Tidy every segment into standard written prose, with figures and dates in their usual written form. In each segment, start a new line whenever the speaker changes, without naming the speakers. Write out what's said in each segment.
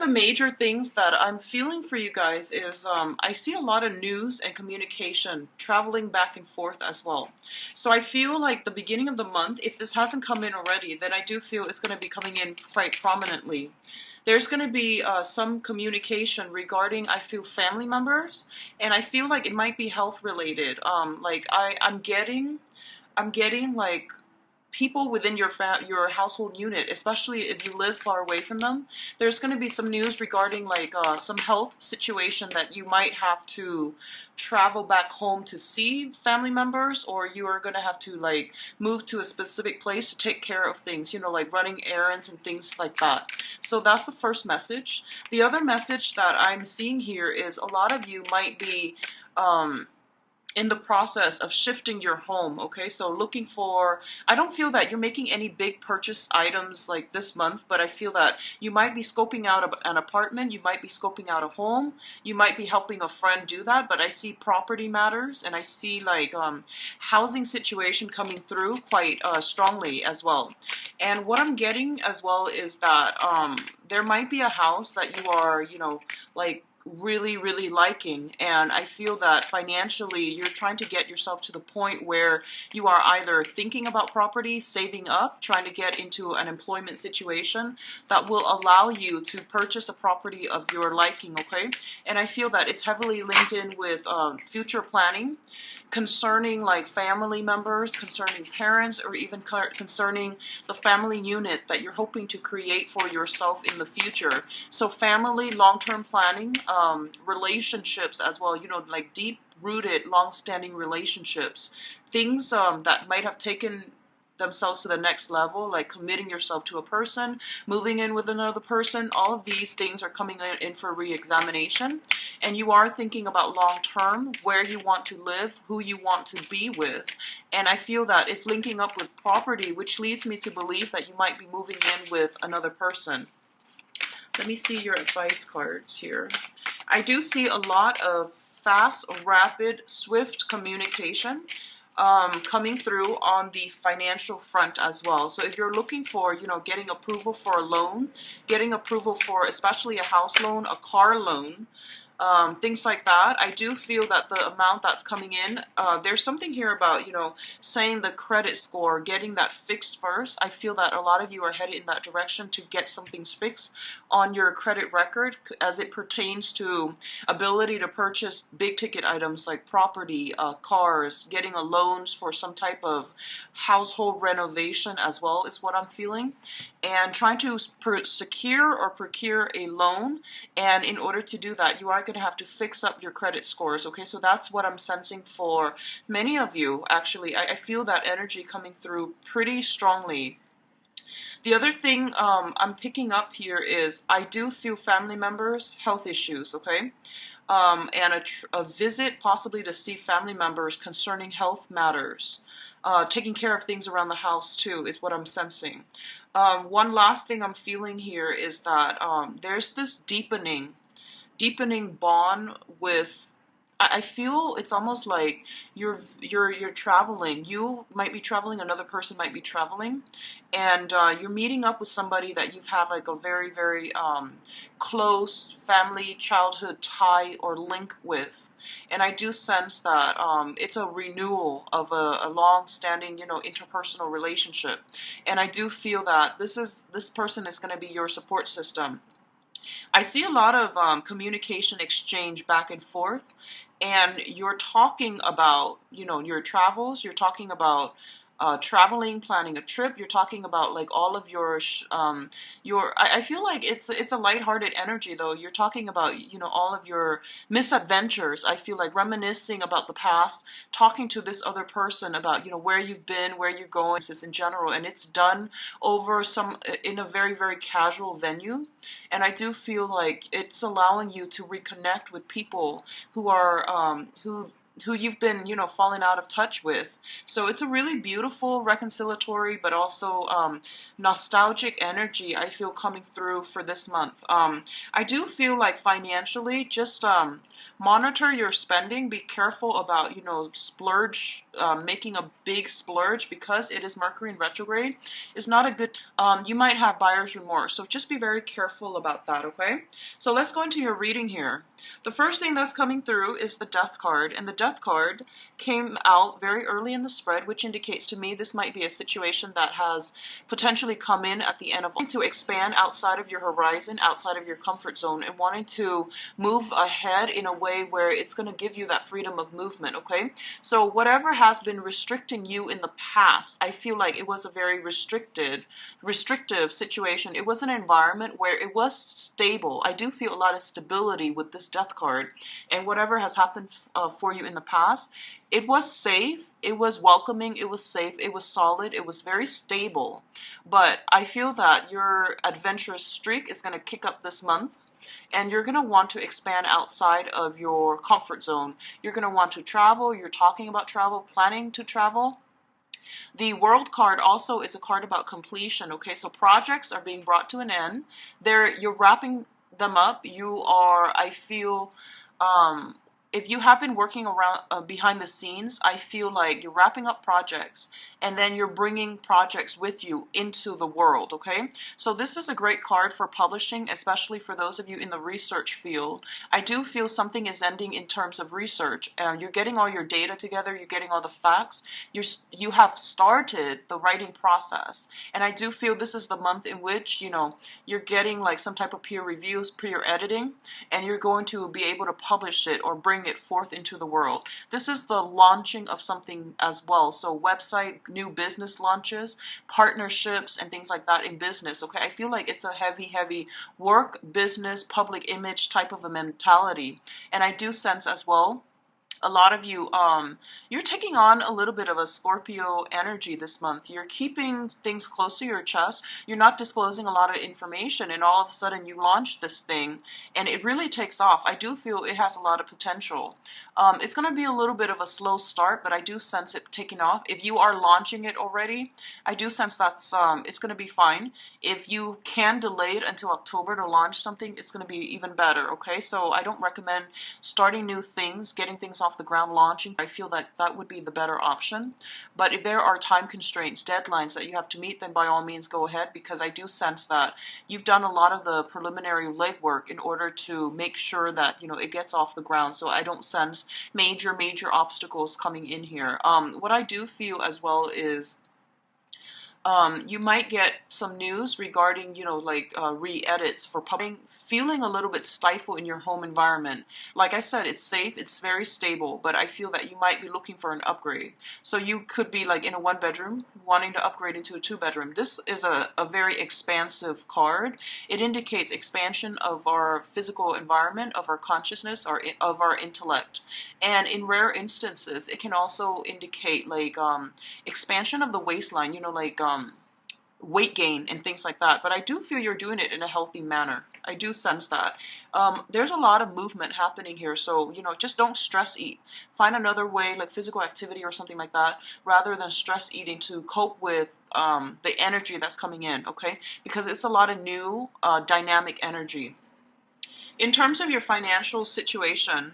The major things that I'm feeling for you guys is I see a lot of news and communication traveling back and forth as well. So I feel like the beginning of the month, if this hasn't come in already, then I do feel it's going to be coming in quite prominently. There's going to be some communication regarding, I feel, family members, and I feel like it might be health related. Like I'm getting like people within your household unit, especially if you live far away from them. There's going to be some news regarding like some health situation that you might have to travel back home to see family members, or you are going to have to like move to a specific place to take care of things, like running errands and things like that. So that's the first message. The other message that I'm seeing here is a lot of you might be in the process of shifting your home. Okay, so looking for, I don't feel that you're making any big purchase items like this month, but I feel that you might be scoping out an apartment, you might be scoping out a home, you might be helping a friend do that. But I see property matters, and I see like housing situation coming through quite strongly as well. And what I'm getting as well is that there might be a house that you are, like really liking, and I feel that financially you're trying to get yourself to the point where you are either thinking about property, saving up, trying to get into an employment situation that will allow you to purchase a property of your liking. Okay, and I feel that it's heavily linked in with future planning concerning like family members, concerning parents, or even concerning the family unit that you're hoping to create for yourself in the future. So family, long-term planning, relationships as well, like deep-rooted, long-standing relationships, things that might have taken themselves to the next level, like committing yourself to a person, moving in with another person. All of these things are coming in for re-examination, and you are thinking about long term, where you want to live, who you want to be with. And I feel that it's linking up with property, which leads me to believe that you might be moving in with another person. Let me see your advice cards here. I do see a lot of fast, rapid, swift communication coming through on the financial front as well. So if you're looking for, getting approval for a loan, getting approval for especially a house loan, a car loan, things like that, I do feel that the amount that's coming in, there's something here about, saying the credit score, getting that fixed first. I feel that a lot of you are headed in that direction to get some things fixed on your credit record as it pertains to ability to purchase big ticket items like property, cars, getting a loans for some type of household renovation as well is what I'm feeling. And trying to secure or procure a loan, and in order to do that, you are going to have to fix up your credit scores. Okay, so that's what I'm sensing for many of you. Actually, I feel that energy coming through pretty strongly. The other thing I'm picking up here is I do feel family members, health issues. Okay, and a visit possibly to see family members concerning health matters. Taking care of things around the house too is what I'm sensing. One last thing I'm feeling here is that there's this deepening bond with. I feel it's almost like you're traveling. You might be traveling. Another person might be traveling, and you're meeting up with somebody that you've had like a very close family childhood tie or link with. And I do sense that it's a renewal of a long-standing, interpersonal relationship. And I do feel that this person is going to be your support system. I see a lot of communication exchange back and forth, and you're talking about, your travels. You're talking about traveling, planning a trip. You're talking about like all of your. I feel like it's a lighthearted energy though. You're talking about all of your misadventures. I feel like reminiscing about the past, talking to this other person about where you've been, where you're going, just in general, and it's done over in a very casual venue. And I do feel like it's allowing you to reconnect with people who are who you've been, you know, falling out of touch with. So it's a really beautiful, reconciliatory, but also nostalgic energy I feel coming through for this month. I do feel like financially, just monitor your spending. Be careful about, you know, splurge, making a big splurge, because it is Mercury in retrograde. Is not a good. You might have buyer's remorse, so just be very careful about that. Okay. So let's go into your reading here. The first thing that's coming through is the Death card, and the Death card came out very early in the spread, which indicates to me this might be a situation that has potentially come in at the end of to expand outside of your horizon, outside of your comfort zone, and wanting to move ahead in a way where it's going to give you that freedom of movement. Okay, so whatever has been restricting you in the past, I feel like it was a very restrictive situation. It was an environment where it was stable. I do feel a lot of stability with this Death card, and whatever has happened for you in the past, it was safe, it was welcoming, it was safe, it was solid, it was very stable. But I feel that your adventurous streak is going to kick up this month, and you're going to want to expand outside of your comfort zone. You're going to want to travel. You're talking about travel, planning to travel. The World card also is a card about completion. Okay, so projects are being brought to an end. You're wrapping them up. You are, I feel, if you have been working around behind the scenes, I feel like you're wrapping up projects, and then you're bringing projects with you into the world. Okay, so this is a great card for publishing, especially for those of you in the research field. I do feel something is ending in terms of research. You're getting all your data together, you're getting all the facts, you have started the writing process, and I do feel this is the month in which, you know, you're getting like some type of peer reviews, peer editing, and you're going to be able to publish it or bring it forth into the world. This is the launching of something as well. So website, new business launches, partnerships, and things like that in business. Okay, I feel like it's a heavy work, business, public image type of a mentality. And I do sense as well, a lot of you, you're taking on a little bit of a Scorpio energy this month. You're keeping things close to your chest. You're not disclosing a lot of information, and all of a sudden you launch this thing, and it really takes off. I do feel it has a lot of potential. It's going to be a little bit of a slow start, but I do sense it taking off. If you are launching it already, I do sense that's it's going to be fine. If you can delay it until October to launch something, it's going to be even better. Okay, so I don't recommend starting new things, getting things off the ground, launching. I feel that that would be the better option. But if there are time constraints, deadlines that you have to meet, then by all means go ahead, because I do sense that you've done a lot of the preliminary legwork in order to make sure that, you know, it gets off the ground. So I don't sense major obstacles coming in here. What I do feel as well is you might get some news regarding, you know, like re-edits for publishing, feeling a little bit stifled in your home environment. Like I said, it's safe, it's very stable, but I feel that you might be looking for an upgrade. So you could be like in a 1-bedroom, wanting to upgrade into a 2-bedroom. This is a very expansive card. It indicates expansion of our physical environment, of our consciousness, of our intellect. And in rare instances, it can also indicate like expansion of the waistline, you know, like weight gain and things like that. But I do feel you're doing it in a healthy manner. I do sense that. There's a lot of movement happening here, so, you know, just don't stress eat. Find another way, like physical activity or something like that, rather than stress eating to cope with the energy that's coming in, okay? Because it's a lot of new dynamic energy. In terms of your financial situation,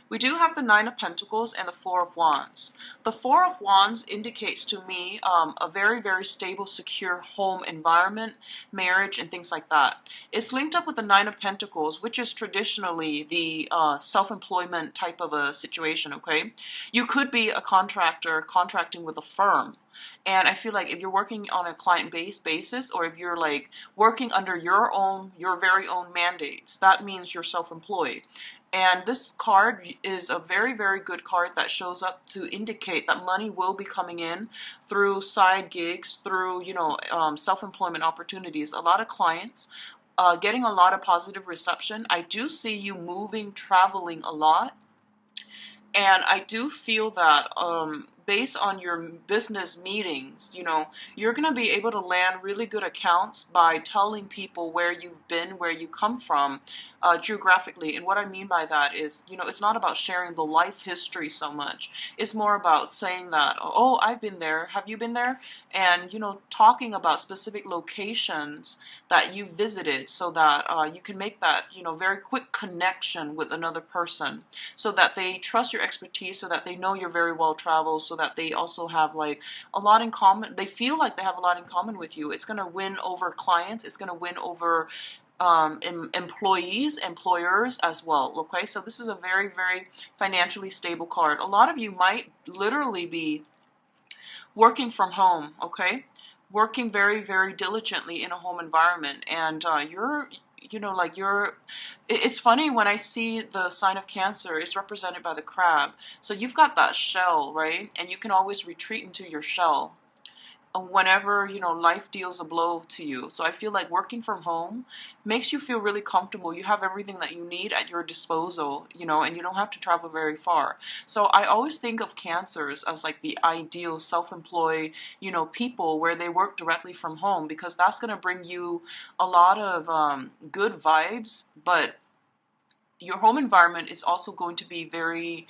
we do have the Nine of Pentacles and the Four of Wands. The Four of Wands indicates to me a very stable, secure home environment, marriage, and things like that. It's linked up with the Nine of Pentacles, which is traditionally the self-employment type of a situation, okay? You could be a contractor contracting with a firm. And I feel like if you're working on a client-based basis, or if you're like working under your very own mandates, that means you're self-employed. And this card is a very good card that shows up to indicate that money will be coming in through side gigs, through, you know, self-employment opportunities. A lot of clients getting a lot of positive reception. I do see you moving, traveling a lot. And I do feel that based on your business meetings, you know, you're going to be able to land really good accounts by telling people where you've been, where you come from, geographically. And what I mean by that is, you know, it's not about sharing the life history so much. It's more about saying that, oh, I've been there. Have you been there? And, you know, talking about specific locations that you visited so that you can make that, you know, very quick connection with another person so that they trust your expertise, so that they know you're very well traveled, so that they also have like a lot in common. They feel like they have a lot in common with you. It's going to win over clients. It's going to win over employees, employers as well. Okay, so this is a very, very financially stable card. A lot of you might literally be working from home. Okay, working very, very diligently in a home environment, and you're, you know, like it's funny when I see the sign of Cancer is represented by the crab. So you've got that shell, right? And you can always retreat into your shell whenever, you know, life deals a blow to you. So I feel like working from home makes you feel really comfortable. You have everything that you need at your disposal, you know, and you don't have to travel very far. So I always think of Cancers as like the ideal self-employed, you know, people where they work directly from home, because that's going to bring you a lot of good vibes, but your home environment is also going to be very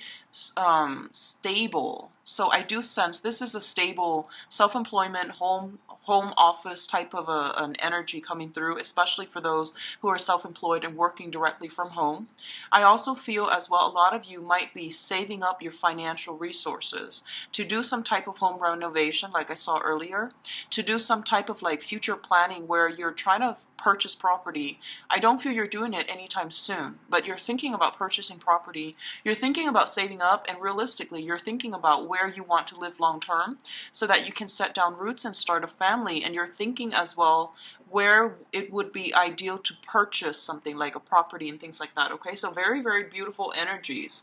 stable. So I do sense this is a stable self-employment home office type of an energy coming through, especially for those who are self-employed and working directly from home. I also feel as well a lot of you might be saving up your financial resources to do some type of home renovation like I saw earlier, to do some type of like future planning where you're trying to purchase property. I don't feel you're doing it anytime soon, but you're thinking about purchasing property. You're thinking about saving up, and realistically, you're thinking about where you want to live long term so that you can set down roots and start a family. And you're thinking as well where it would be ideal to purchase something like a property and things like that. Okay, so very, very beautiful energies.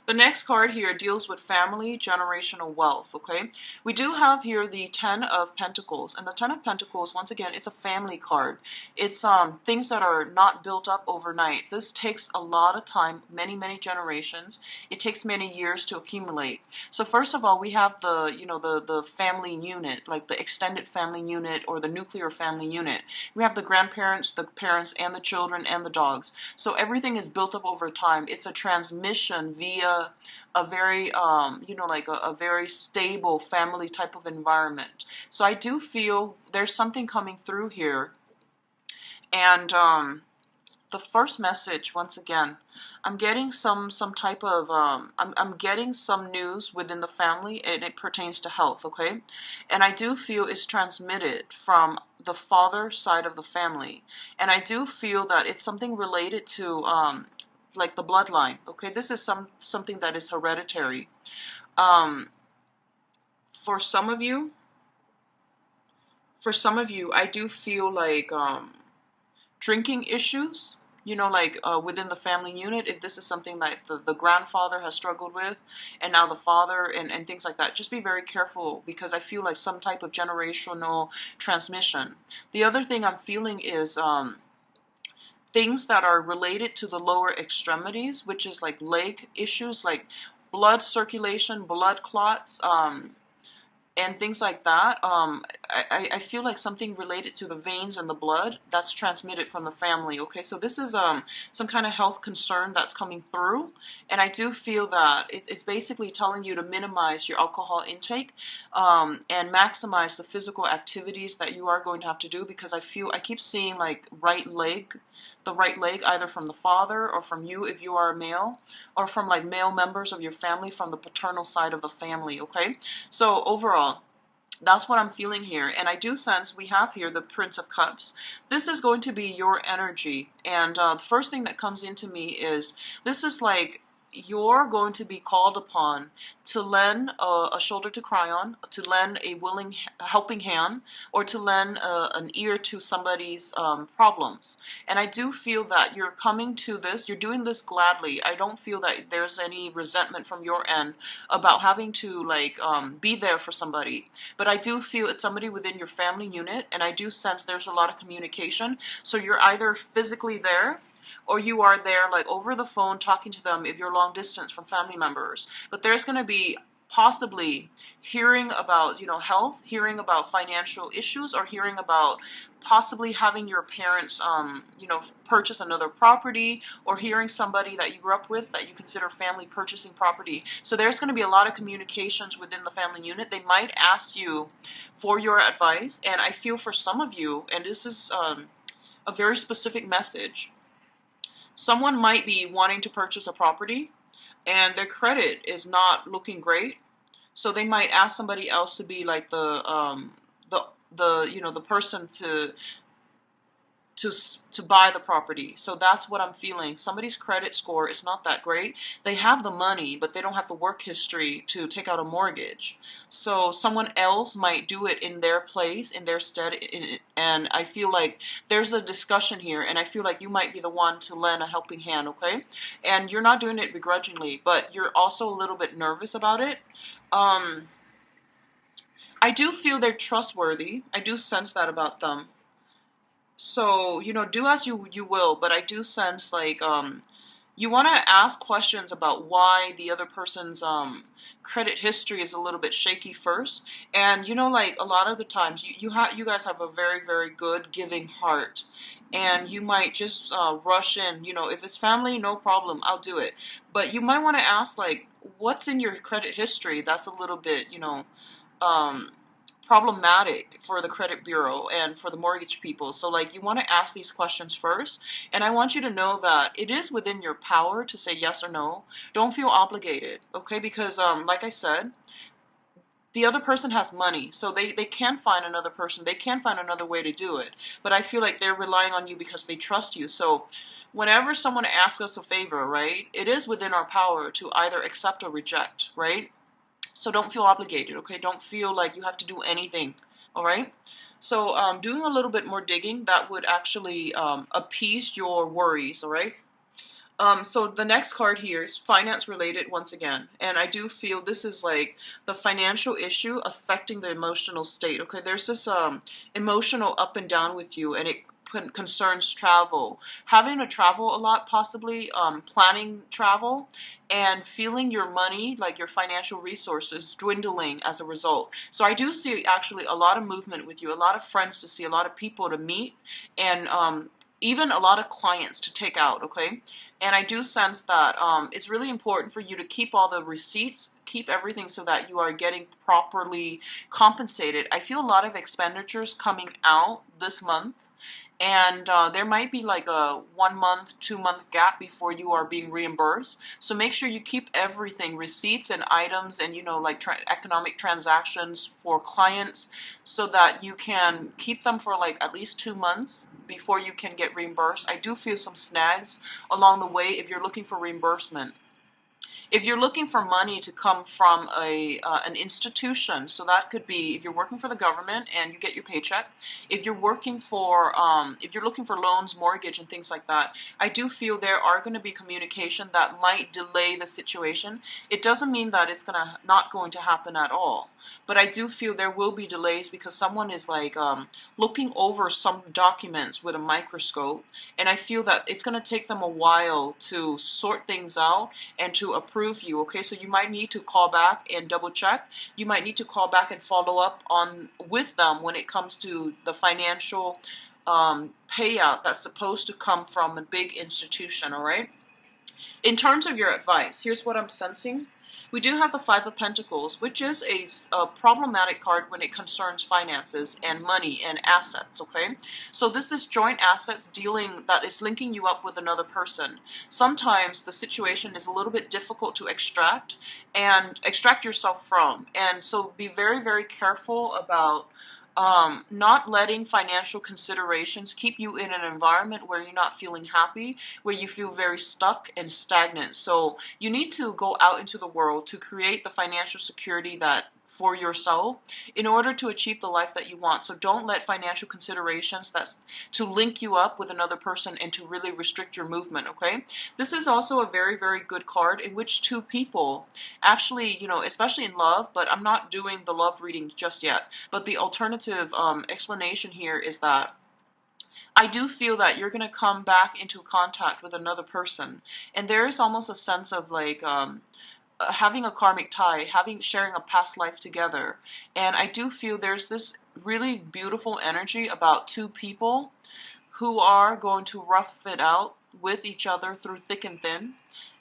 The next card here deals with family, generational wealth, okay? We do have here the Ten of Pentacles, and the Ten of Pentacles, once again, it's a family card. It's things that are not built up overnight. This takes a lot of time, many, many generations. It takes many years to accumulate. So first of all, we have the, you know, the family unit, like the extended family unit or the nuclear family unit. We have the grandparents, the parents, and the children, and the dogs. So everything is built up over time. It's a transmission via a very, you know, like a very stable family type of environment. So I do feel there's something coming through here. And the first message, once again, I'm getting some type of, I'm getting some news within the family, and it pertains to health, okay? And I do feel it's transmitted from the father side of the family. And I do feel that it's something related to, like the bloodline, okay? This is something that is hereditary. For some of you, I do feel like drinking issues, you know, like within the family unit, if this is something that the grandfather has struggled with, and now the father, and things like that, just be very careful, because I feel like some type of generational transmission. The other thing I'm feeling is things that are related to the lower extremities, which is like leg issues, like blood circulation, blood clots, and things like that. I feel like something related to the veins and the blood that's transmitted from the family. Okay, so this is some kind of health concern that's coming through, and I do feel that it's basically telling you to minimize your alcohol intake and maximize the physical activities that you are going to have to do, because I keep seeing like the right leg, either from the father or from you if you are a male, or from like male members of your family from the paternal side of the family, okay? So overall, that's what I'm feeling here. And I do sense we have here the Prince of Cups. This is going to be your energy. And the first thing that comes into me is, this is like you're going to be called upon to lend a shoulder to cry on, to lend a willing helping hand, or to lend an ear to somebody's problems. And I do feel that you're coming to this, you're doing this gladly. I don't feel that there's any resentment from your end about having to like be there for somebody. But I do feel it's somebody within your family unit, and I do sense there's a lot of communication. So you're either physically there, or you are there like over the phone talking to them if you're long distance from family members. But there's going to be possibly hearing about, health, hearing about financial issues, or hearing about possibly having your parents, purchase another property, or hearing somebody that you grew up with that you consider family purchasing property. So there's going to be a lot of communications within the family unit. They might ask you for your advice, and I feel for some of you, and this is a very specific message, someone might be wanting to purchase a property and their credit is not looking great, so they might ask somebody else to be like the person to buy the property. So that's what I'm feeling. Somebody's credit score is not that great. They have the money, but they don't have the work history to take out a mortgage. So someone else might do it in their place, in their stead, and I feel like there's a discussion here, and I feel like you might be the one to lend a helping hand, okay? And you're not doing it begrudgingly, but you're also a little bit nervous about it. I do feel they're trustworthy. I do sense that about them. So, do as you will, but I do sense like you want to ask questions about why the other person's credit history is a little bit shaky first. And like a lot of the times you guys have a very, very good giving heart, and you might just rush in. If it's family, no problem, I'll do it. But you might want to ask like, what's in your credit history that's a little bit, um, problematic for the credit bureau and for the mortgage people. So like you want to ask these questions first, and I want you to know that it is within your power to say yes or no. Don't feel obligated, okay? Because like I said, the other person has money, so they can find another person, they can find another way to do it, but I feel like they're relying on you because they trust you. So whenever someone asks us a favor, right, it is within our power to either accept or reject, right? So don't feel obligated, okay? Don't feel like you have to do anything, all right? So doing a little bit more digging, that would actually appease your worries, all right? So the next card here is finance related once again. And I do feel this is like the financial issue affecting the emotional state, okay? There's this emotional up and down with you, and it concerns travel, having to travel a lot, possibly planning travel, and feeling your money, like your financial resources, dwindling as a result. So I do see actually a lot of movement with you, a lot of friends to see, a lot of people to meet, and even a lot of clients to take out, okay? And I do sense that it's really important for you to keep all the receipts, keep everything so that you are getting properly compensated. I feel a lot of expenditures coming out this month, and there might be like a 1 month, 2 month gap before you are being reimbursed. So make sure you keep everything, receipts and items, and like economic transactions for clients, so that you can keep them for like at least 2 months before you can get reimbursed. I do feel some snags along the way if you're looking for reimbursement. If you're looking for money to come from an institution, so that could be if you're working for the government and you get your paycheck. If you're working for, if you're looking for loans, mortgage, and things like that, I do feel there are going to be communication that might delay the situation. It doesn't mean that it's not going to happen at all, but I do feel there will be delays because someone is like looking over some documents with a microscope, and I feel that it's going to take them a while to sort things out and to approve you, okay? So you might need to call back and double check. You might need to call back and follow up with them when it comes to the financial payout that's supposed to come from a big institution, all right? In terms of your advice, here's what I'm sensing. We do have the Five of Pentacles, which is a problematic card when it concerns finances and money and assets, okay? So this is joint assets that is linking you up with another person. Sometimes the situation is a little bit difficult to extract yourself from. And so be very, very careful about not letting financial considerations keep you in an environment where you're not feeling happy, where you feel very stuck and stagnant. So you need to go out into the world to create the financial security for yourself in order to achieve the life that you want. So don't let financial considerations that's to link you up with another person and to really restrict your movement, okay? This is also a very, very good card in which two people actually, especially in love, but I'm not doing the love reading just yet, but the alternative explanation here is that I do feel that you're going to come back into contact with another person, and there is almost a sense of like having a karmic tie, sharing a past life together. And I do feel there's this really beautiful energy about two people who are going to rough it out with each other through thick and thin.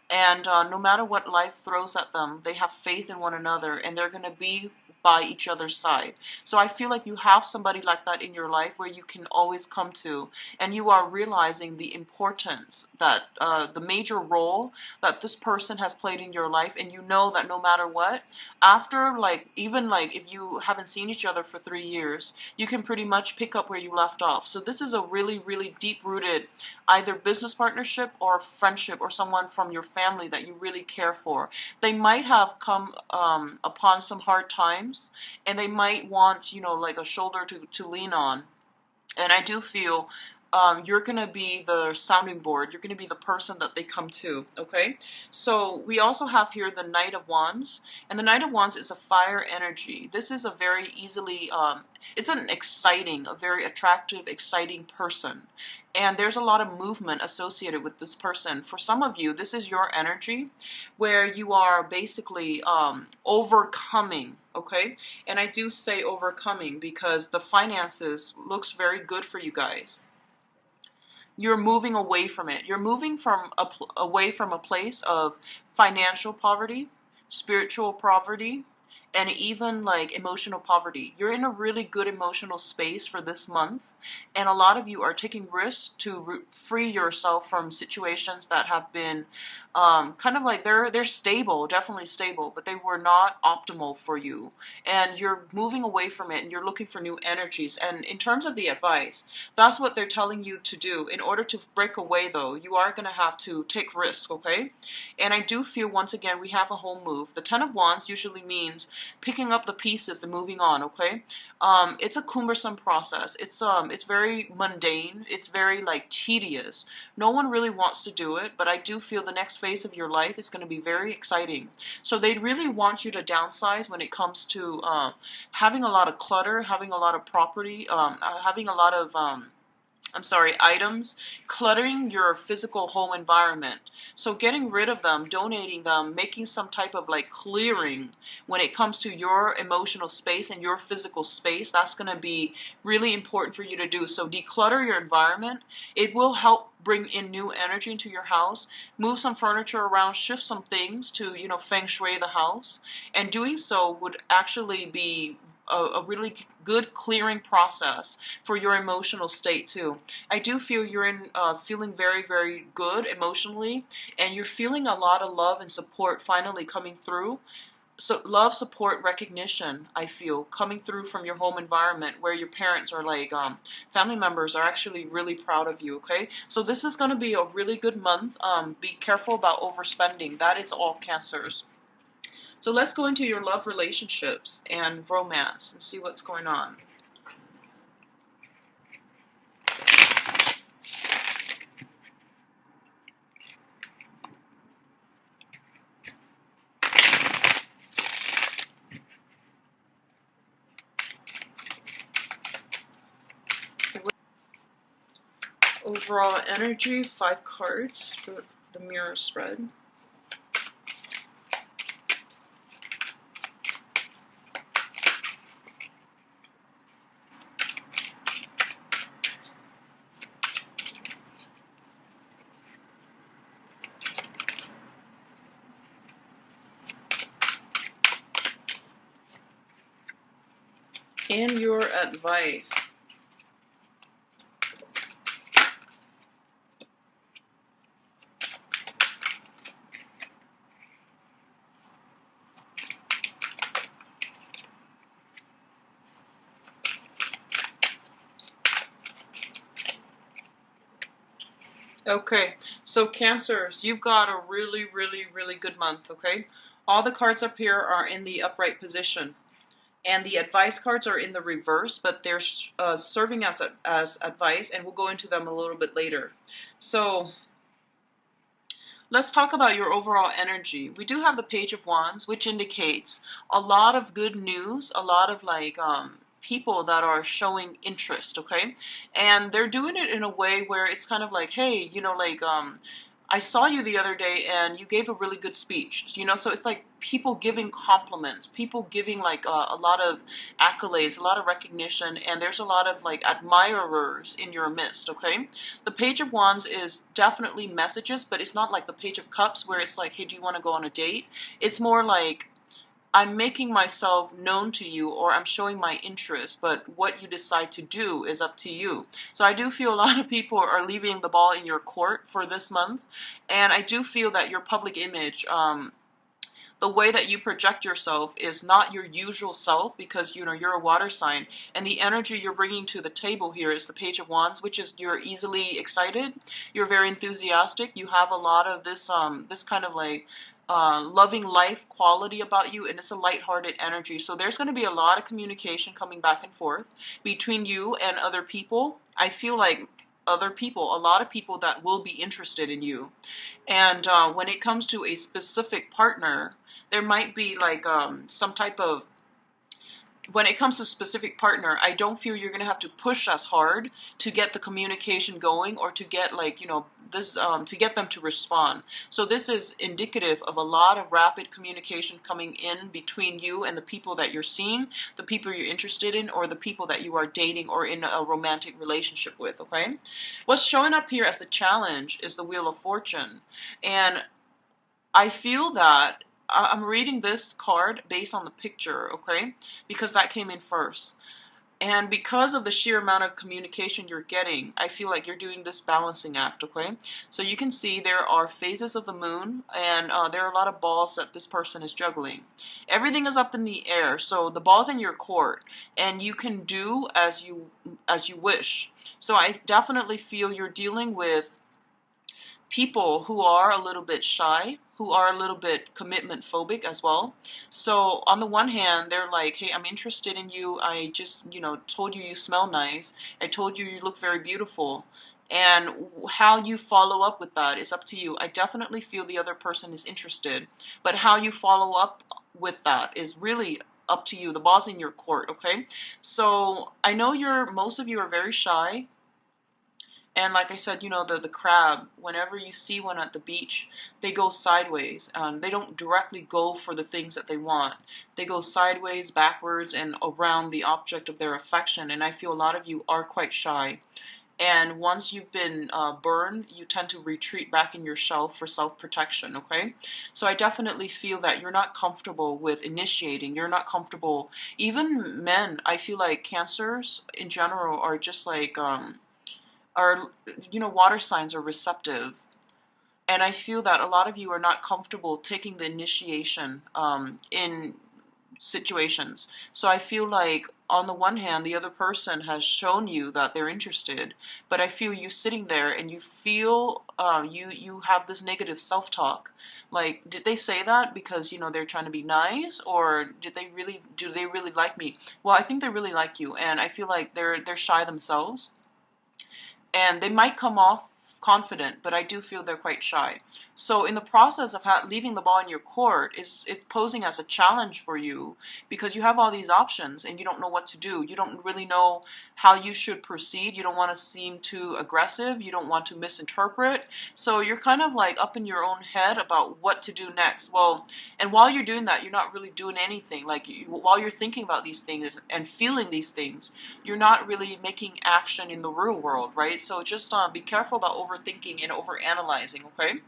And no matter what life throws at them, they have faith in one another, and they're going to be by each other's side. So I feel like you have somebody like that in your life where you can always come to, and you are realizing the importance that the major role that this person has played in your life, and you know that no matter what, after like even like if you haven't seen each other for 3 years, you can pretty much pick up where you left off. So this is a really, really deep-rooted either business partnership or friendship, or someone from your family that you really care for. They might have come upon some hard times, and they might want, you know, like a shoulder to lean on. And I do feel you're going to be the sounding board. You're going to be the person that they come to, okay? So we also have here the Knight of Wands. And the Knight of Wands is a fire energy. This is a very easily, it's an exciting, a very attractive, exciting person. And there's a lot of movement associated with this person. For some of you, this is your energy where you are basically overcoming, okay? And I do say overcoming because the finances looks very good for you guys. You're moving away from it. You're moving away from a place of financial poverty, spiritual poverty, and even like emotional poverty. You're in a really good emotional space for this month, and a lot of you are taking risks to free yourself from situations that have been kind of like they're stable, definitely stable, but they were not optimal for you, and you're moving away from it, and you're looking for new energies. And in terms of the advice, that's what they're telling you to do. In order to break away, though, you are going to have to take risks, okay? And I do feel, once again, we have a home move. The Ten of Wands usually means picking up the pieces and moving on, okay? It's a cumbersome process. It's very mundane. It's very like tedious. No one really wants to do it, but I do feel the next phase of your life is going to be very exciting. So they really want you to downsize when it comes to having a lot of clutter, having a lot of property, having a lot of items, cluttering your physical home environment. So getting rid of them, donating them, making some type of like clearing when it comes to your emotional space and your physical space, that's going to be really important for you to do. So declutter your environment. It will help bring in new energy into your house. Move some furniture around, shift some things to, you know, feng shui the house. And doing so would actually be a really good clearing process for your emotional state too. I do feel you're in feeling very, very good emotionally, and you're feeling a lot of love and support finally coming through. So love, support, recognition, I feel, coming through from your home environment where your parents are like, family members are actually really proud of you, okay? So this is going to be a really good month. Be careful about overspending. That is all Cancers. So let's go into your love relationships and romance and see what's going on. Overall energy, 5 cards for the mirror spread. And your advice. Okay, so Cancers, you've got a really, really, really good month, okay? All the cards up here are in the upright position. And the advice cards are in the reverse, but they're serving as advice, and we'll go into them a little bit later. So let's talk about your overall energy. We do have the Page of Wands, which indicates a lot of good news, a lot of like people that are showing interest, okay? And they're doing it in a way where it's kind of like, hey, you know, like I saw you the other day and you gave a really good speech, so it's like people giving compliments, people giving like a lot of accolades, a lot of recognition, and there's a lot of like admirers in your midst, okay? The Page of Wands is definitely messages, but it's not like the Page of Cups where it's like, hey, do you want to go on a date? It's more like, I'm making myself known to you, or I'm showing my interest, but what you decide to do is up to you. So I do feel a lot of people are leaving the ball in your court for this month, and I do feel that your public image, the way that you project yourself is not your usual self, because you're a water sign, and the energy you're bringing to the table here is the Page of Wands, which is you're easily excited, you're very enthusiastic, you have a lot of this kind of like loving life quality about you, and it's a lighthearted energy. So there's going to be a lot of communication coming back and forth between you and other people. I feel like other people, a lot of people that will be interested in you. And when it comes to a specific partner, there might be like some type of, when it comes to specific partner, I don't feel you're going to have to push as hard to get the communication going, or to get like, this, to get them to respond. So this is indicative of a lot of rapid communication coming in between you and the people that you're seeing, the people you're interested in, or the people that you are dating or in a romantic relationship with, okay? What's showing up here as the challenge is the Wheel of Fortune. And I feel that I'm reading this card based on the picture, okay? Because that came in first. And because of the sheer amount of communication you're getting, I feel like you're doing this balancing act, okay? So you can see there are phases of the moon, and there are a lot of balls that this person is juggling. Everything is up in the air, so the ball's in your court, and you can do as you wish. So I definitely feel you're dealing with people who are a little bit shy, who are a little bit commitment phobic as well. So on the one hand, they're like, hey, I'm interested in you. I just, told you smell nice. I told you look very beautiful. And how you follow up with that is up to you. I definitely feel the other person is interested, but how you follow up with that is really up to you. The ball's in your court, okay? So I know most of you are very shy. And like I said, the crab, whenever you see one at the beach, they go sideways. They don't directly go for the things that they want. They go sideways, backwards, and around the object of their affection. And I feel a lot of you are quite shy. And once you've been burned, you tend to retreat back in your shell for self-protection, okay? So I definitely feel that you're not comfortable with initiating. You're not comfortable. Even men, I feel like Cancers in general are just like... water signs are receptive, and I feel that a lot of you are not comfortable taking the initiation in situations. So I feel like on the one hand, the other person has shown you that they're interested, but I feel you sitting there and you feel you have this negative self-talk. Like, did they say that because they're trying to be nice, or do they really like me? Well, I think they really like you, and I feel like they're shy themselves. And they might come off confident, but I do feel they're quite shy. So in the process of leaving the ball in your court, it's posing as a challenge for you, because you have all these options and you don't know what to do. You don't really know how you should proceed. You don't want to seem too aggressive. You don't want to misinterpret. So you're kind of like up in your own head about what to do next. Well, and while you're doing that, you're not really doing anything. Like, while you're thinking about these things and feeling these things, you're not really making action in the real world, right? So just be careful about overthinking and overanalyzing, okay?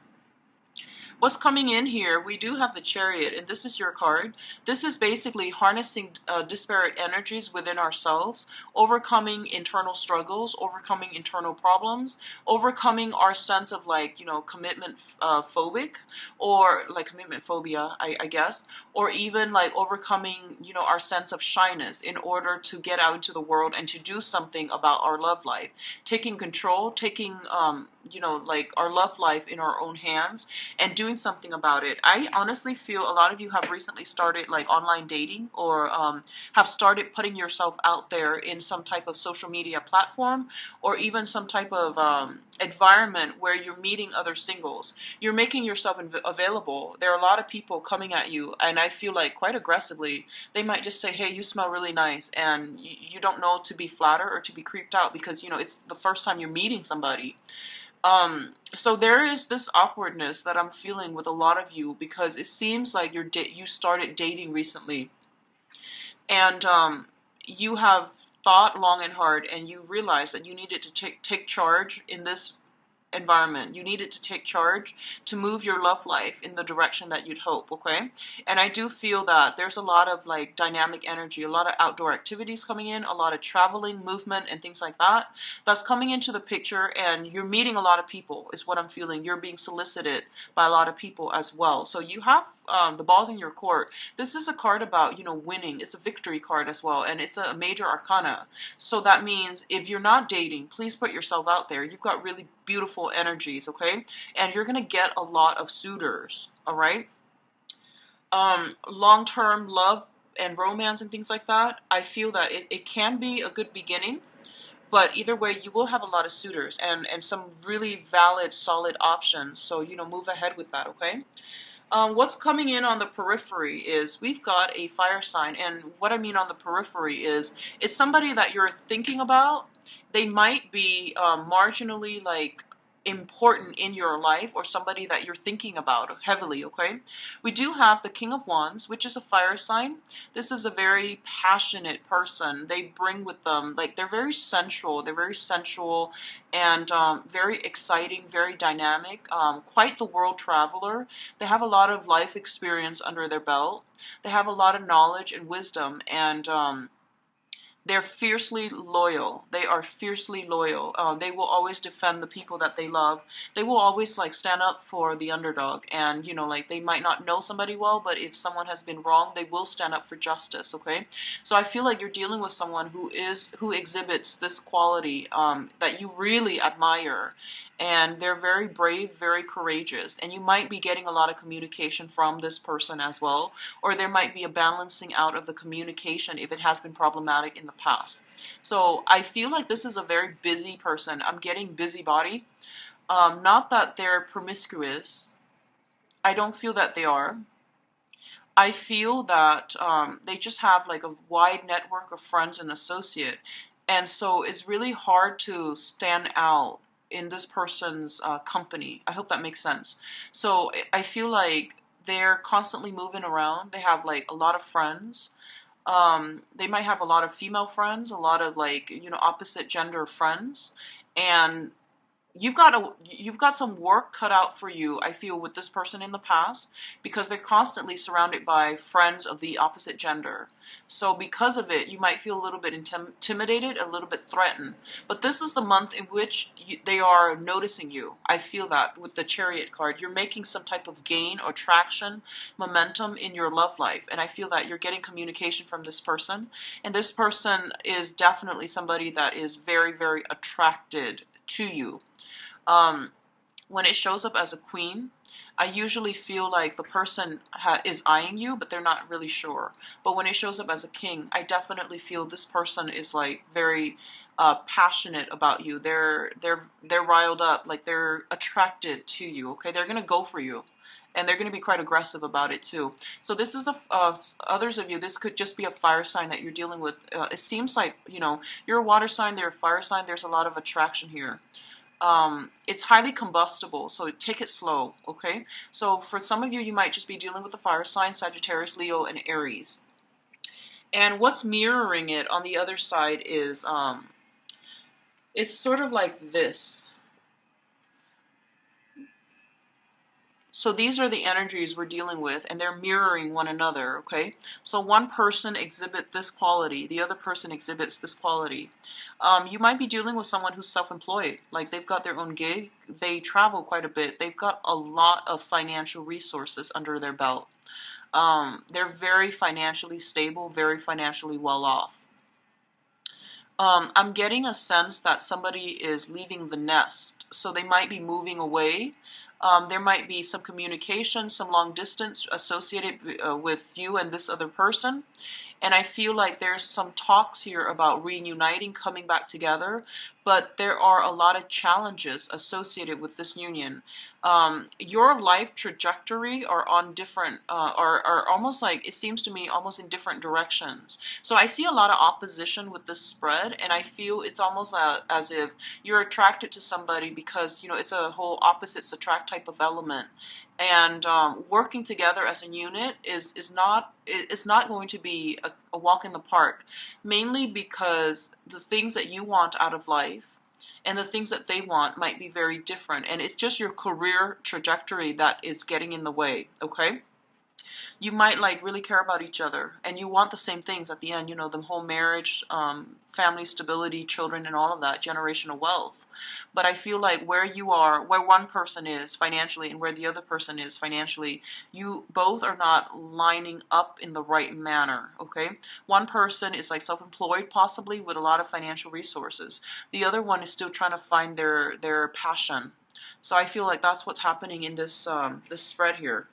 What's coming in here, we do have the Chariot, and this is your card. This is basically harnessing disparate energies within ourselves, overcoming internal struggles, overcoming internal problems, overcoming our sense of like, commitment phobic, or like commitment phobia, I guess, or even like overcoming, our sense of shyness in order to get out into the world and to do something about our love life. Taking control, taking, like our love life in our own hands, and doing something about it. I honestly feel a lot of you have recently started like online dating, or have started putting yourself out there in some type of social media platform, or even some type of environment where you're meeting other singles. You're making yourself available. There are a lot of people coming at you, and I feel like quite aggressively, they might just say, hey, you smell really nice, and you don't know to be flattered or to be creeped out, because it's the first time you're meeting somebody. So there is this awkwardness that I'm feeling with a lot of you because it seems like you started dating recently, and you have thought long and hard, and you realize that you needed to take charge in this environment. You needed to take charge to move your love life in the direction that you'd hope, okay? And I do feel that there's a lot of like dynamic energy, a lot of outdoor activities coming in, a lot of traveling, movement, and things like that. That's coming into the picture, and you're meeting a lot of people, is what I'm feeling. You're being solicited by a lot of people as well. So you have the balls in your court. This is a card about, winning. It's a victory card as well, and it's a major arcana. So that means if you're not dating, please put yourself out there. You've got really beautiful energies, okay? And you're going to get a lot of suitors, all right? Long-term love and romance and things like that, I feel that it can be a good beginning, but either way, you will have a lot of suitors and some really valid, solid options. So, move ahead with that, okay? What's coming in on the periphery is we've got a fire sign, and what I mean on the periphery is it's somebody that you're thinking about. They might be marginally like important in your life, or somebody that you're thinking about heavily, okay? We do have the King of Wands, which is a fire sign. This is a very passionate person. They bring with them, like, they're very sensual, and very exciting, very dynamic, quite the world traveler. They have a lot of life experience under their belt. They have a lot of knowledge and wisdom, and they're fiercely loyal. They are fiercely loyal. They will always defend the people that they love. They will always like stand up for the underdog. And like they might not know somebody well, but if someone has been wrong, they will stand up for justice. Okay, so I feel like you're dealing with someone who exhibits this quality that you really admire, and they're very brave, very courageous. And you might be getting a lot of communication from this person as well, or there might be a balancing out of the communication if it has been problematic in the past. So I feel like this is a very busy person. I'm getting busybody. Not that they're promiscuous. I don't feel that they are. I feel that they just have like a wide network of friends and associate. And so it's really hard to stand out in this person's company. I hope that makes sense. So I feel like they're constantly moving around. They have like a lot of friends. They might have a lot of female friends, a lot of like, opposite gender friends, and you've got some work cut out for you, I feel, with this person in the past, because they're constantly surrounded by friends of the opposite gender. So because of it, you might feel a little bit intimidated, a little bit threatened. But this is the month in which they are noticing you. I feel that with the Chariot card. You're making some type of gain or traction, momentum in your love life. And I feel that you're getting communication from this person. And this person is definitely somebody that is very, very attracted to you. When it shows up as a queen, I usually feel like the person is eyeing you, but they're not really sure. But when it shows up as a king, I definitely feel this person is like very passionate about you. They're riled up, like they're attracted to you. Okay, they're gonna go for you, and they're going to be quite aggressive about it too. So this is others of you, this could just be a fire sign that you're dealing with. It seems like you're a water sign, they're a fire sign. There's a lot of attraction here. It's highly combustible, so take it slow, okay? So for some of you, you might just be dealing with the fire sign, Sagittarius, Leo, and Aries. And what's mirroring it on the other side is, it's sort of like this. So these are the energies we're dealing with, and they're mirroring one another, okay? So one person exhibits this quality, the other person exhibits this quality. You might be dealing with someone who's self-employed, like they've got their own gig, they travel quite a bit, they've got a lot of financial resources under their belt. They're very financially stable, very financially well off. I'm getting a sense that somebody is leaving the nest, so they might be moving away. There might be some communication, some long distance associated with you and this other person. And I feel like there's some talks here about reuniting, coming back together, but there are a lot of challenges associated with this union. Your life trajectory are on different, are almost like, it seems to me, almost in different directions. So I see a lot of opposition with this spread, and I feel it's almost as if you're attracted to somebody because, you know, it's a whole opposites attract type of element. And working together as a unit is not, it's not going to be a walk in the park, mainly because the things that you want out of life and the things that they want might be very different, and it's just your career trajectory that is getting in the way. Okay, you might like really care about each other and you want the same things at the end, you know, the whole marriage, family stability, children, and all of that, generational wealth. But I feel like where you are, where one person is financially and where the other person is financially, you both are not lining up in the right manner. Okay, one person is like self-employed, possibly with a lot of financial resources. The other one is still trying to find their passion. So I feel like that's what's happening in this this spread here.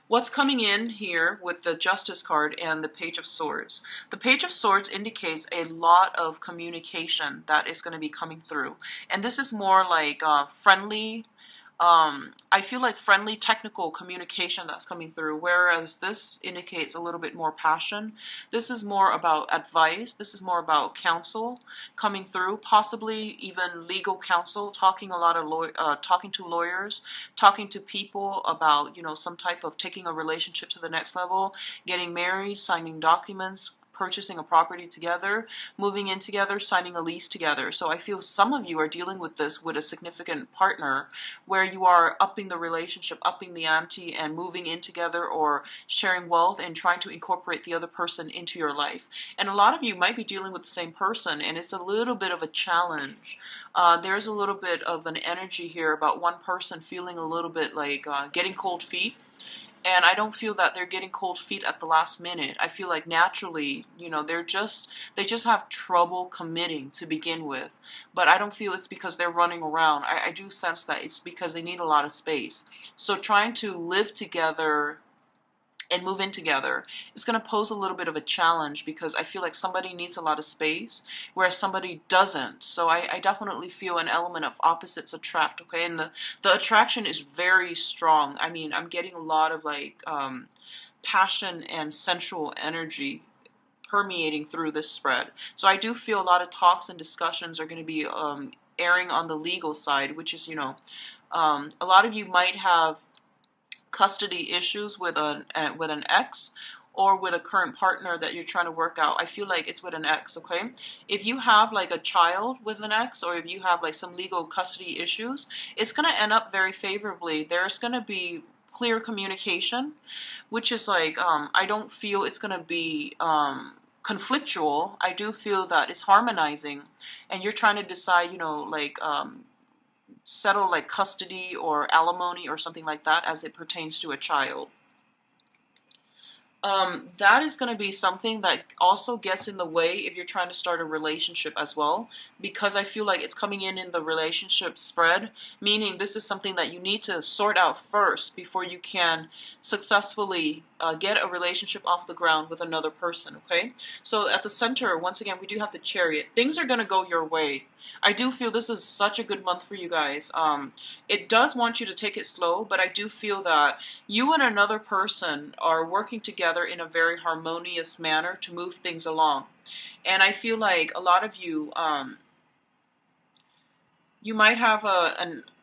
What's coming in here with the Justice card and the Page of Swords? The Page of Swords indicates a lot of communication that is going to be coming through. And this is more like friendly, I feel like friendly technical communication that's coming through, whereas this indicates a little bit more passion. This is more about advice. This is more about counsel coming through, possibly even legal counsel, talking a lot of talking to lawyers, talking to people about, you know, some type of taking a relationship to the next level, getting married, signing documents, purchasing a property together, moving in together, signing a lease together. So I feel some of you are dealing with this with a significant partner where you are upping the relationship, upping the ante, and moving in together or sharing wealth and trying to incorporate the other person into your life. And a lot of you might be dealing with the same person, and it's a little bit of a challenge. There's a little bit of an energy here about one person feeling a little bit like getting cold feet. And I don't feel that they're getting cold feet at the last minute. I feel like naturally, you know, they just have trouble committing to begin with. But I don't feel it's because they're running around. I do sense that it's because they need a lot of space. So trying to live together and move in together is going to pose a little bit of a challenge because I feel like somebody needs a lot of space, whereas somebody doesn't. So I definitely feel an element of opposites attract, okay? And the attraction is very strong. I mean, I'm getting a lot of like passion and sensual energy permeating through this spread. So I do feel a lot of talks and discussions are going to be airing on the legal side, which is, you know, a lot of you might have custody issues with an ex or with a current partner that you're trying to work out. I feel like it's with an ex, okay? If you have like a child with an ex, or if you have like some legal custody issues, it's going to end up very favorably. There's going to be clear communication, which is like, I don't feel it's going to be conflictual. I do feel that it's harmonizing, and you're trying to decide, you know, like settle like custody or alimony or something like that as it pertains to a child. That is going to be something that also gets in the way if you're trying to start a relationship as well, because I feel like it's coming in the relationship spread, meaning this is something that you need to sort out first before you can successfully get a relationship off the ground with another person, okay? So at the center, once again, we do have the Chariot. Things are going to go your way. I do feel this is such a good month for you guys. It does want you to take it slow, but I do feel that you and another person are working together in a very harmonious manner to move things along. And I feel like a lot of you, you might have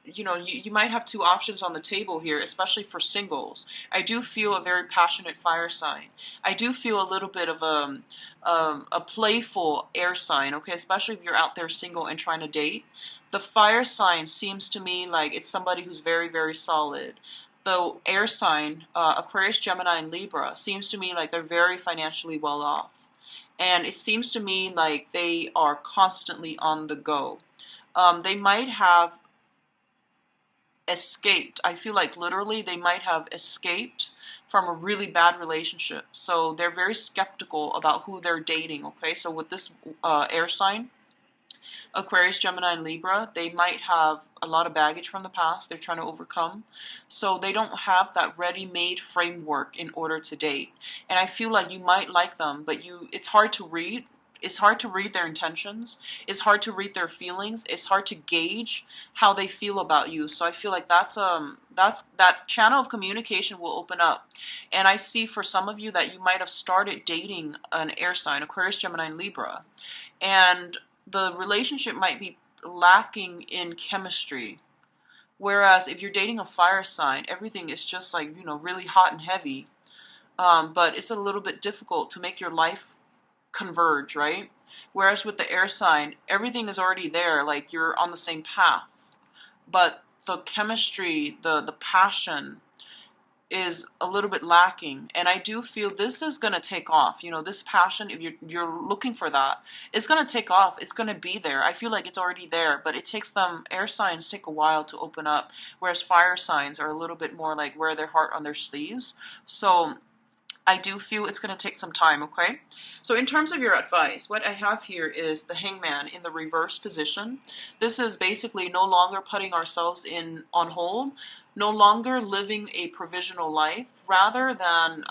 you might have two options on the table here, especially for singles. I do feel a very passionate fire sign. I do feel a little bit of a playful air sign, okay, especially if you're out there single and trying to date. The fire sign seems to me like it's somebody who's very, very solid. The air sign, Aquarius, Gemini, and Libra, seems to me like they're very financially well off. And it seems to me like they are constantly on the go. They might have escaped. I feel like literally they might have escaped from a really bad relationship. So they're very skeptical about who they're dating, okay? So with this air sign, Aquarius, Gemini, and Libra, they might have a lot of baggage from the past they're trying to overcome. So they don't have that ready-made framework in order to date. And I feel like you might like them, but it's hard to read. It's hard to read their intentions. It's hard to read their feelings. It's hard to gauge how they feel about you. So I feel like that's that channel of communication will open up. And I see for some of you that you might have started dating an air sign, Aquarius, Gemini, and Libra. And the relationship might be lacking in chemistry. Whereas if you're dating a fire sign, everything is just like, really hot and heavy. But it's a little bit difficult to make your life converge, right? Whereas with the air sign, everything is already there, like you're on the same path. But the chemistry, the passion is a little bit lacking, and I do feel this is going to take off. This passion, if you're looking for that, it's going to take off. It's going to be there. I feel like it's already there, but it takes them, air signs take a while to open up, whereas fire signs are a little bit more like wear their heart on their sleeves. So I do feel it's going to take some time, okay? So in terms of your advice, what I have here is the Hangman in the reverse position. This is basically no longer putting ourselves on hold, no longer living a provisional life, rather than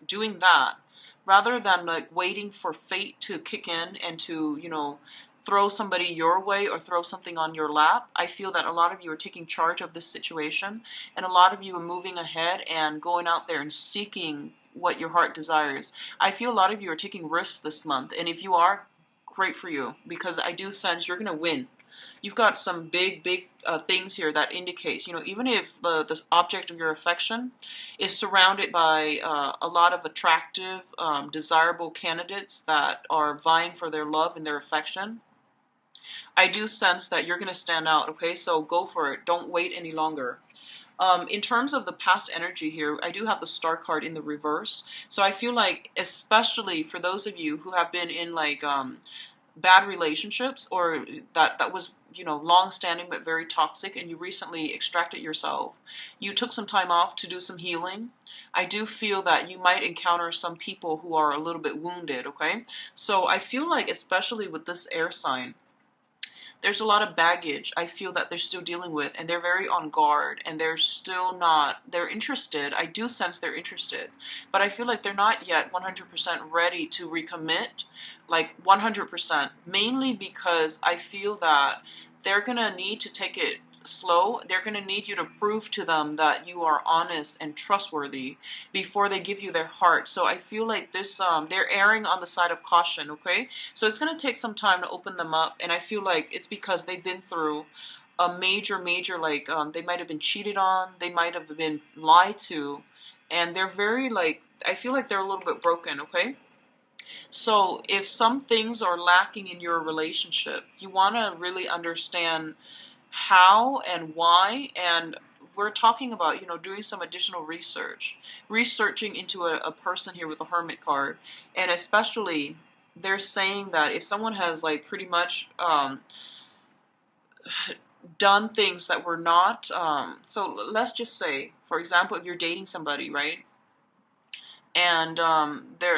doing that, rather than like waiting for fate to kick in and to, throw somebody your way or throw something on your lap. I feel that a lot of you are taking charge of this situation, and a lot of you are moving ahead and going out there and seeking what your heart desires. I feel a lot of you are taking risks this month, and if you are, great for you, because I do sense you're going to win. You've got some big things here that indicates, even if the object of your affection is surrounded by a lot of attractive, desirable candidates that are vying for their love and their affection, I do sense that you're going to stand out, okay? So go for it. Don't wait any longer. In terms of the past energy here, I do have the Star card in the reverse. So I feel like, especially for those of you who have been in like bad relationships, or that was, long-standing but very toxic, and you recently extracted yourself, you took some time off to do some healing, I do feel that you might encounter some people who are a little bit wounded, okay? So I feel like, especially with this air sign, there's a lot of baggage I feel that they're still dealing with, and they're very on guard, and they're interested. I do sense they're interested, but I feel like they're not yet 100% ready to recommit, like 100%, mainly because I feel that they're going to need to take it slow. They're going to need you to prove to them that you are honest and trustworthy before they give you their heart. So I feel like this, they're erring on the side of caution, okay? So it's going to take some time to open them up, and I feel like it's because they've been through a major, like, they might have been cheated on, they might have been lied to, and they're very, like, I feel like they're a little bit broken, okay? So if some things are lacking in your relationship, you want to really understand how and why, and we're talking about, doing some additional researching into a person here with the Hermit card, and especially they're saying that if someone has like pretty much done things that were not, so let's just say, for example, if you're dating somebody, right, and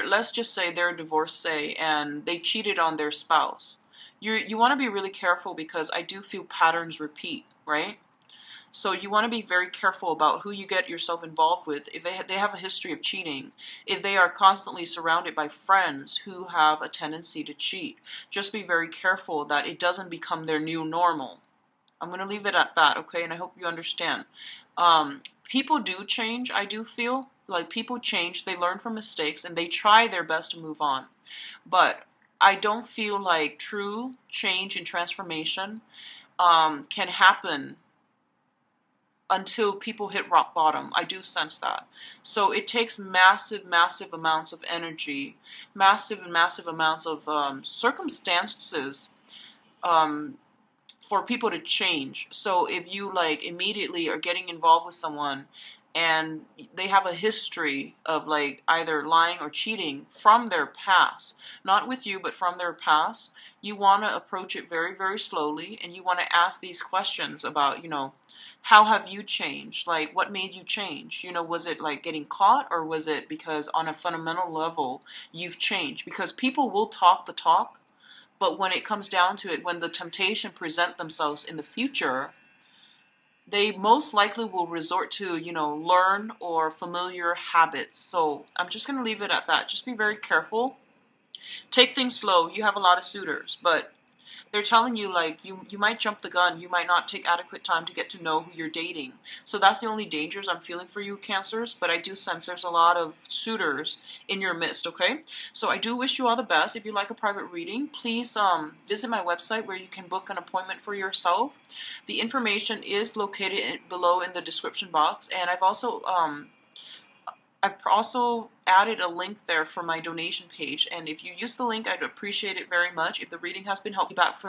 let's just say they're a divorcee and they cheated on their spouse. You want to be really careful, because I do feel patterns repeat, right? So you want to be very careful about who you get yourself involved with. If they have a history of cheating, if they are constantly surrounded by friends who have a tendency to cheat, just be very careful that it doesn't become their new normal. I'm going to leave it at that, okay? And I hope you understand. People do change, I do feel. Like, people change, they learn from mistakes, and they try their best to move on. But I don't feel like true change and transformation can happen until people hit rock bottom. I do sense that. So it takes massive amounts of energy, massive amounts of circumstances for people to change. So if you like immediately are getting involved with someone and they have a history of like either lying or cheating from their past, not with you, but from their past, you want to approach it very slowly, and you want to ask these questions about, how have you changed? Like, what made you change? Was it like getting caught, or was it because on a fundamental level you've changed? Because people will talk the talk, But when it comes down to it, when the temptation present themselves in the future, they most likely will resort to, learn or familiar habits. So I'm just going to leave it at that. Just be very careful. Take things slow. You have a lot of suitors, but they're telling you, like, you might jump the gun. You might not take adequate time to get to know who you're dating. So that's the only dangers I'm feeling for you, Cancers. But I do sense there's a lot of suitors in your midst, okay? So I do wish you all the best. If you'd like a private reading, please visit my website where you can book an appointment for yourself. The information is located below in the description box. And I've also added a link there for my donation page, and if you use the link, I'd appreciate it very much. If the reading has been helpful, back for